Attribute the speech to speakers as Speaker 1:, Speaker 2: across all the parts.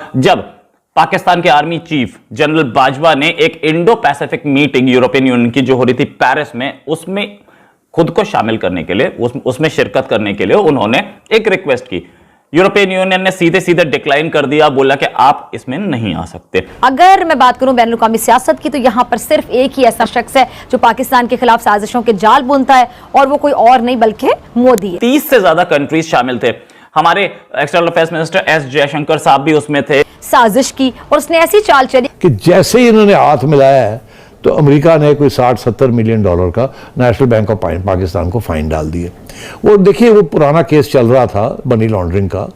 Speaker 1: जब पाकिस्तान के army chief general Bajwa ने एक Indo Pacific meeting European union की जो हो रही थी पेरिस में, उसमें खुद को शामिल करने के लिए, उसमें शिरकत करने के लिए उन्होंने एक रिक्वेस्ट की। यूरोपियन यूनियन ने सीधे सीधे डिक्लाइन कर दिया, बोला कि आप इसमें नहीं आ सकते।
Speaker 2: अगर मैं बात करूं बैनुल अक़वामी सियासत की, तो यहां पर सिर्फ एक ही ऐसा शख्स है जो पाकिस्तान के खिलाफ साजिशों के जाल बुनता है, और वो कोई और नहीं बल्कि मोदी है।
Speaker 1: 30 से ज्यादा कंट्रीज शामिल थे। हमारे external affairs minister S Jaishankar साहब भी उसमें थे।
Speaker 2: साजिश की और उसने ऐसी चाल चली
Speaker 3: कि जैसे ही इन्होंने हाथ मिलाया है तो अमेरिका ने कोई 60-70 मिलियन डॉलर का नेशनल बैंक ऑफ पाकिस्तान को फाइन डाल दिए। वो देखिए, वो पुराना केस चल रहा था मनी लॉन्ड्रिंग का,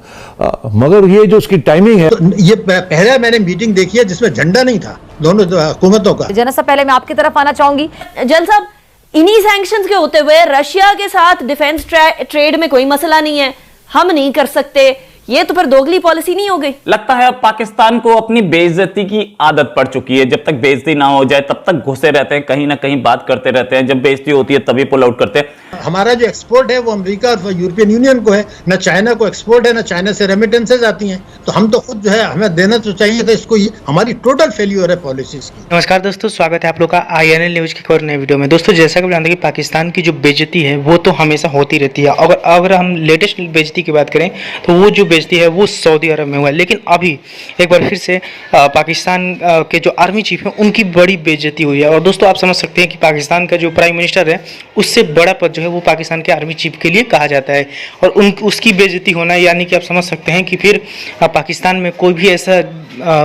Speaker 3: मगर ये जो उसकी टाइमिंग है,
Speaker 4: तो ये पहले मैंने मीटिंग देखी है जिसमें झंडा नहीं था दोनों हुकूमतों का।
Speaker 2: जनरल साहब, पहले मैं आपकी तरफ आना चाहूंगी।
Speaker 5: जनरल साहब, इन्हीं सैंक्शंस के होते हुए रशिया के साथ डिफेंस ट्रेड में कोई मसला नहीं है, हम नहीं कर सकते, ये तो फिर दोगली पॉलिसी नहीं हो गई?
Speaker 1: लगता है अब पाकिस्तान को अपनी बेइज्जती की आदत पड़ चुकी है। जब तक बेइज्जती ना हो जाए तब तक घुसे रहते हैं, कहीं ना कहीं बात करते रहते हैं। जब बेइज्जती होती है तभी पुल आउट करते हैं।
Speaker 4: हमारा जो एक्सपोर्ट है वो अमेरिका और यूरोपियन यूनियन को है, ना चाइना को एक्सपोर्ट है, ना चाइना से रेमिटेंसेज आती हैं। तो हम तो खुद जो है हमें देना तो चाहिए था इसको, हमारी टोटल फेल्यूर है पॉलिसीज की।
Speaker 6: नमस्कार दोस्तों, स्वागत है आप लोग का INL न्यूज की एक और नए वीडियो में। दोस्तों, जैसा कि जानते हैं कि पाकिस्तान की जो बेइज्जती है वो तो हमेशा होती रहती है। अगर हम लेटेस्ट बेइज्जती की बात करें तो वो जो बेइज्जती है वो सऊदी अरब में हुआ है। लेकिन अभी एक बार फिर से पाकिस्तान के जो आर्मी चीफ हैं उनकी बड़ी बेइज्जती हुई है। और दोस्तों, आप समझ सकते हैं कि पाकिस्तान का जो प्राइम मिनिस्टर है उससे बड़ा पद जो है वो पाकिस्तान के आर्मी चीफ के लिए कहा जाता है, और उसकी बेइज्जती होना, यानी कि आप समझ सकते हैं कि फिर पाकिस्तान में कोई भी ऐसा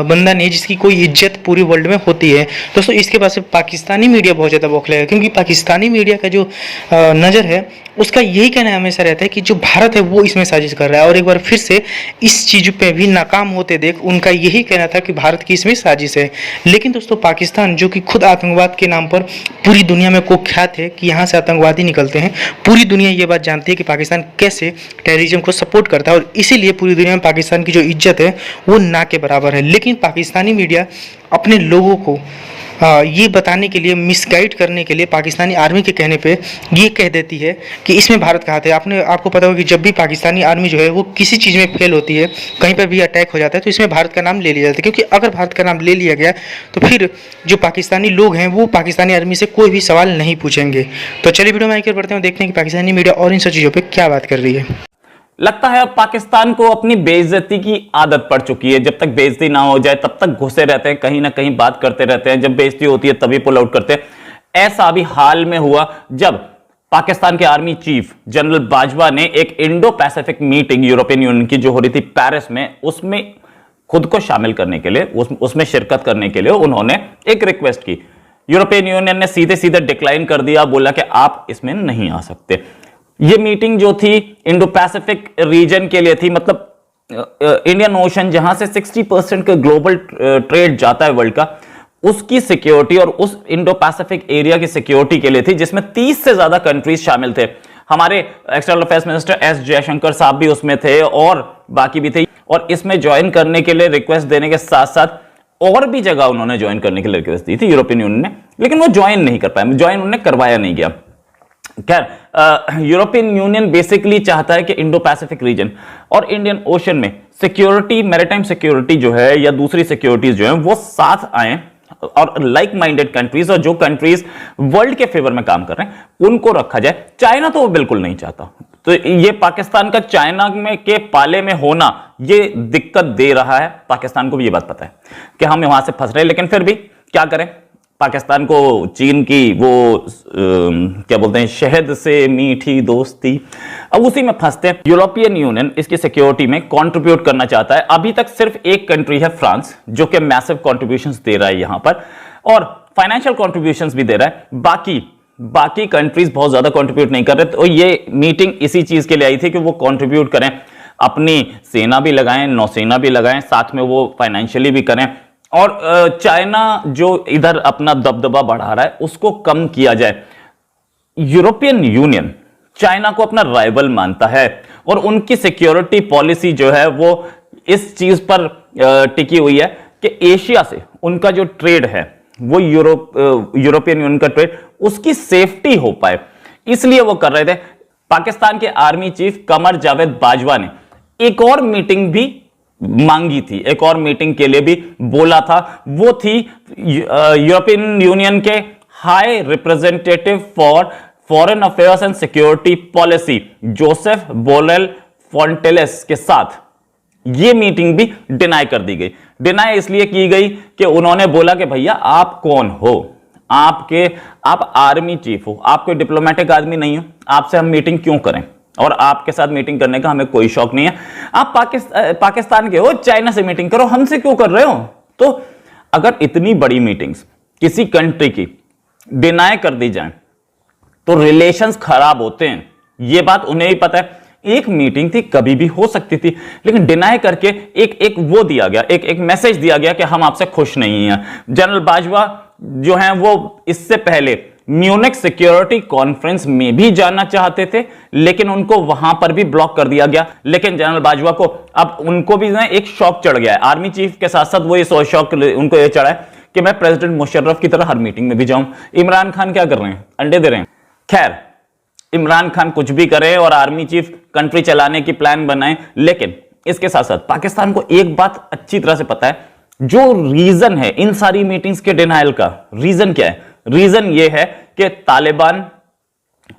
Speaker 6: बंदा नहीं जिसकी कोई इज्जत पूरी वर्ल्ड में होती है। दोस्तों, इसके बाद से पाकिस्तानी मीडिया बहुत ज़्यादा बौखलाया है, क्योंकि पाकिस्तानी मीडिया का जो नज़र है उसका यही कहना हमेशा रहता है कि जो भारत है वो इसमें साजिश कर रहा है। और एक बार फिर से इस चीज़ पे भी नाकाम होते देख उनका यही कहना था कि भारत की इसमें साजिश है। लेकिन दोस्तों, पाकिस्तान जो कि खुद आतंकवाद के नाम पर पूरी दुनिया में कुख्यात है कि यहाँ से आतंकवादी निकलते हैं, पूरी दुनिया ये बात जानती है कि पाकिस्तान कैसे टेररिज्म को सपोर्ट करता है, और इसीलिए पूरी दुनिया में पाकिस्तान की जो इज्जत है वो ना के बराबर है। लेकिन पाकिस्तानी मीडिया अपने लोगों को ये बताने के लिए, मिसगाइड करने के लिए पाकिस्तानी आर्मी के कहने पे ये कह देती है कि इसमें भारत का हाथ है। आपको पता होगा कि जब भी पाकिस्तानी आर्मी जो है वो किसी चीज़ में फेल होती है, कहीं पर भी अटैक हो जाता है, तो इसमें भारत का नाम ले लिया जाता है। क्योंकि अगर भारत का नाम ले लिया गया तो फिर जो पाकिस्तानी लोग हैं वो पाकिस्तानी आर्मी से कोई भी सवाल नहीं पूछेंगे। तो चलिए वीडियो में आगे बढ़ते हैं, देखते हैं कि पाकिस्तानी मीडिया और इन सब चीज़ों पर क्या बात कर रही है।
Speaker 1: लगता है अब पाकिस्तान को अपनी बेइज्जती की आदत पड़ चुकी है। जब तक बेइज्जती ना हो जाए तब तक घुसे रहते हैं, कहीं ना कहीं बात करते रहते हैं। जब बेइज्जती होती है तभी पुल आउट करते हैं। ऐसा भी हाल में हुआ जब पाकिस्तान के आर्मी चीफ जनरल बाजवा ने एक Indo Pacific meeting European union की जो हो रही थी पेरिस में, उसमें खुद को शामिल करने के लिए, उसमें शिरकत करने के लिए उन्होंने एक रिक्वेस्ट की। यूरोपियन यूनियन ने सीधे सीधे डिक्लाइन कर दिया, बोला कि आप इसमें नहीं आ सकते। ये मीटिंग जो थी इंडो पैसिफिक रीजन के लिए थी, मतलब इंडियन ओशन जहां से 60% का ग्लोबल ट्रेड जाता है वर्ल्ड का, उसकी सिक्योरिटी और उस इंडो पैसिफिक एरिया की सिक्योरिटी के लिए थी, जिसमें 30 से ज्यादा कंट्रीज शामिल थे। हमारे external affairs minister S Jaishankar साहब भी उसमें थे और बाकी भी थे। और इसमें ज्वाइन करने के लिए रिक्वेस्ट देने के साथ साथ और भी जगह उन्होंने ज्वाइन करने के लिए रिक्वेस्ट दी थी यूरोपियन यूनियन ने, लेकिन वो ज्वाइन नहीं कर पाए, ज्वाइन उन्होंने करवाया नहीं गया। खैर, यूरोपियन यूनियन बेसिकली चाहता है कि इंडो पैसिफिक रीजन और इंडियन ओशन में सिक्योरिटी, मैरिटाइम सिक्योरिटी जो है या दूसरी सिक्योरिटीज जो है वो साथ आए, और लाइक माइंडेड कंट्रीज और जो कंट्रीज वर्ल्ड के फेवर में काम कर रहे हैं उनको रखा जाए। चाइना तो वो बिल्कुल नहीं चाहता। तो ये पाकिस्तान का चाइना में के पाले में होना ये दिक्कत दे रहा है। पाकिस्तान को भी ये बात पता है कि हम वहां से फंस रहे हैं, लेकिन फिर भी क्या करें, पाकिस्तान को चीन की वो क्या बोलते हैं, शहद से मीठी दोस्ती, अब उसी में फंसते हैं। यूरोपियन यूनियन इसकी सिक्योरिटी में कंट्रीब्यूट करना चाहता है। अभी तक सिर्फ एक कंट्री है फ्रांस, जो कि मैसिव कंट्रीब्यूशंस दे रहा है यहां पर, और फाइनेंशियल कंट्रीब्यूशंस भी दे रहा है। बाकी कंट्रीज बहुत ज्यादा कंट्रीब्यूट नहीं कर रहे। तो ये मीटिंग इसी चीज के लिए आई थी कि वो कंट्रीब्यूट करें, अपनी सेना भी लगाएं, नौसेना भी लगाएं, साथ में वो फाइनेंशियली भी करें, और चाइना जो इधर अपना दबदबा बढ़ा रहा है उसको कम किया जाए। यूरोपियन यूनियन चाइना को अपना राइवल मानता है और उनकी सिक्योरिटी पॉलिसी जो है वो इस चीज पर टिकी हुई है कि एशिया से उनका जो ट्रेड है वो यूरोपियन यूनियन का ट्रेड, उसकी सेफ्टी हो पाए, इसलिए वो कर रहे थे। पाकिस्तान के आर्मी चीफ कमर जावेद बाजवा ने एक और मीटिंग भी मांगी थी, एक और मीटिंग के लिए भी बोला था, वो थी यूरोपियन यूनियन के high representative for foreign affairs and security policy Josep Borrell Fontelles के साथ। ये मीटिंग भी डिनाई कर दी गई। डिनाई इसलिए की गई कि उन्होंने बोला कि भैया आप कौन हो, आप आर्मी चीफ हो, आप कोई डिप्लोमेटिक आदमी नहीं हो, आपसे हम मीटिंग क्यों करें, और आपके साथ मीटिंग करने का हमें कोई शौक नहीं है। आप पाकिस्तान के हो, चाइना से मीटिंग करो, हमसे क्यों कर रहे हो। तो अगर इतनी बड़ी मीटिंग्स किसी कंट्री की डिनाई कर दी जाए तो रिलेशंस खराब होते हैं, ये बात उन्हें ही पता है। एक मीटिंग थी, कभी भी हो सकती थी, लेकिन डिनाई करके एक वो दिया गया, एक मैसेज दिया गया कि हम आपसे खुश नहीं हैं। जनरल बाजवा जो हैं वो इससे पहले म्यूनिक सिक्योरिटी कॉन्फ्रेंस में भी जाना चाहते थे, लेकिन उनको वहां पर भी ब्लॉक कर दिया गया। लेकिन जनरल बाजवा को अब उनको भी एक शौक चढ़ गया है, आर्मी चीफ के साथ साथ वो ये शौक उनको ये चढ़ा है कि मैं प्रेसिडेंट मुशर्रफ की तरह हर मीटिंग में भी जाऊं। इमरान खान क्या कर रहे हैं, अंडे दे रहे हैं। खैर, इमरान खान कुछ भी करे और आर्मी चीफ कंट्री चलाने की प्लान बनाए, लेकिन इसके साथ साथ पाकिस्तान को एक बात अच्छी तरह से पता है, जो रीजन है इन सारी मीटिंग्स के डिनाइल का, रीजन क्या है। रीजन ये है कि तालिबान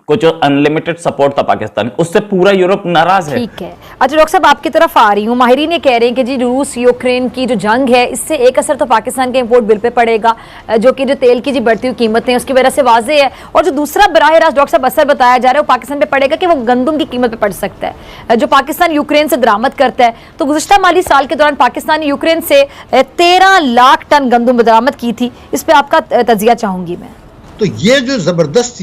Speaker 1: को जो अनलिमिटेड सपोर्ट था पाकिस्तान, उससे पूरा यूरोप नाराज है।
Speaker 2: ठीक है। अच्छा डॉक्टर साहब, आपकी तरफ आ रही हूँ। माहिरीन ये कह रहे हैं कि जी रूस यूक्रेन की जो जंग है, इससे एक असर तो पाकिस्तान के इंपोर्ट बिल पे पड़ेगा, जो कि जो तेल की जी बढ़ती हुई कीमतें उसकी वजह से वाजे है, और जो दूसरा बराह रास्त डॉक्टर साहब असर बताया जा रहा है वो पाकिस्तान पे पड़ेगा कि वो गंदम की कीमत पे पड़ सकता है, जो पाकिस्तान यूक्रेन से दरामद करता है। तो गुज़िश्ता माली साल के दौरान पाकिस्तान ने यूक्रेन से 13 लाख टन गंदम बरामद की थी, इस पर आपका तजिया चाहूंगी मैं।
Speaker 4: तो ये जो जबरदस्त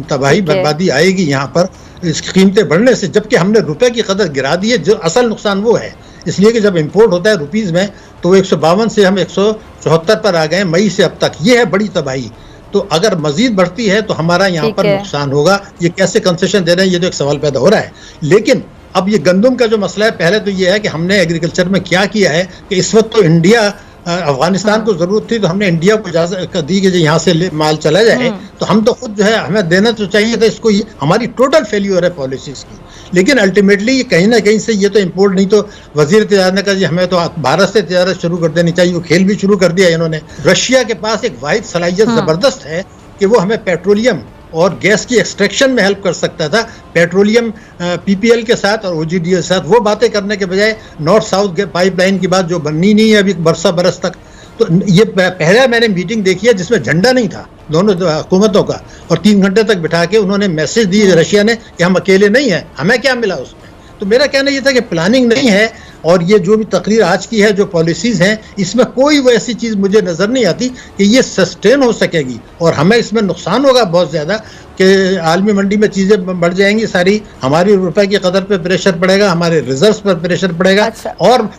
Speaker 4: तबाही बर्बादी आएगी यहाँ पर इसकी कीमतें बढ़ने से, जबकि हमने रुपए की कदर गिरा दी है। जो असल नुकसान वो है, इसलिए कि जब इंपोर्ट होता है रुपीस में तो 152 से हम 174 पर आ गए मई से अब तक। ये है बड़ी तबाही। तो अगर मजीद बढ़ती है तो हमारा यहाँ पर नुकसान होगा। ये कैसे कंसेशन दे रहे हैं, ये तो एक सवाल पैदा हो रहा है। लेकिन अब ये गंदम का जो मसला है, पहले तो ये है कि हमने एग्रीकल्चर में क्या किया है कि इस वक्त तो इंडिया अफगानिस्तान को जरूरत थी तो हमने इंडिया को इजाजत दी कि यहाँ से माल चला जाए, तो हम तो खुद जो है हमें देना तो चाहिए था इसको। हमारी टोटल फेल्यूर है पॉलिसीज की। लेकिन अल्टीमेटली कहीं ना कहीं से ये तो इंपोर्ट नहीं तो वजीर तिजारत ने कहा जी हमें तो भारत से तिजारत शुरू कर देनी चाहिए। वो खेल भी शुरू कर दिया इन्होंने। रशिया के पास एक वाहिद सलाहियत जबरदस्त है कि वो हमें पेट्रोलियम और गैस की एक्सट्रैक्शन में हेल्प कर सकता था। पेट्रोलियम पीपीएल के साथ और ओजीडीएल के साथ वो बातें करने के बजाय नॉर्थ साउथ पाइपलाइन की बात जो बननी नहीं है अभी बरस तक। तो ये पहला मैंने मीटिंग देखी है जिसमें झंडा नहीं था दोनों हुकूमतों का, और 3 घंटे तक बिठा के उन्होंने मैसेज दी रशिया ने कि हम अकेले नहीं हैं, हमें क्या मिला उसमें। तो मेरा कहना ये था कि प्लानिंग नहीं है, और ये जो भी तकरीर आज की है, जो पॉलिसीज़ हैं, इसमें कोई वो ऐसी चीज़ मुझे नज़र नहीं आती कि ये सस्टेन हो सकेगी। और हमें इसमें नुकसान होगा बहुत ज़्यादा कि आलमी मंडी में चीज़ें बढ़ जाएंगी सारी, हमारी रुपए की कदर पे प्रेशर पड़ेगा, हमारे रिजर्व्स पर प्रेशर पड़ेगा। और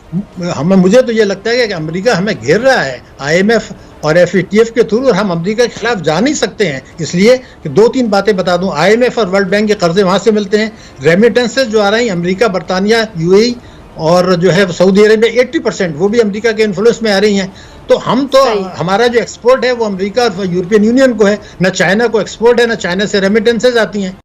Speaker 4: मुझे तो ये लगता है कि अमेरिका हमें घेर रहा है IMF और FATF के थ्रू, और हम अमेरिका के खिलाफ जा नहीं सकते हैं। इसलिए कि 2-3 बातें बता दूं। IMF और वर्ल्ड बैंक के कर्जे वहाँ से मिलते हैं। रेमिटेंसेज जो आ रहे हैं अमेरिका, बरतानिया, UAE और जो है सऊदी अरेबिया 80% वो भी अमेरिका के इन्फ्लुएंस में आ रही हैं। तो हम तो हमारा जो एक्सपोर्ट है वो अमेरिका और यूरोपियन यूनियन को है, ना चाइना को एक्सपोर्ट है, ना चाइना से रेमिटेंसेज आती हैं।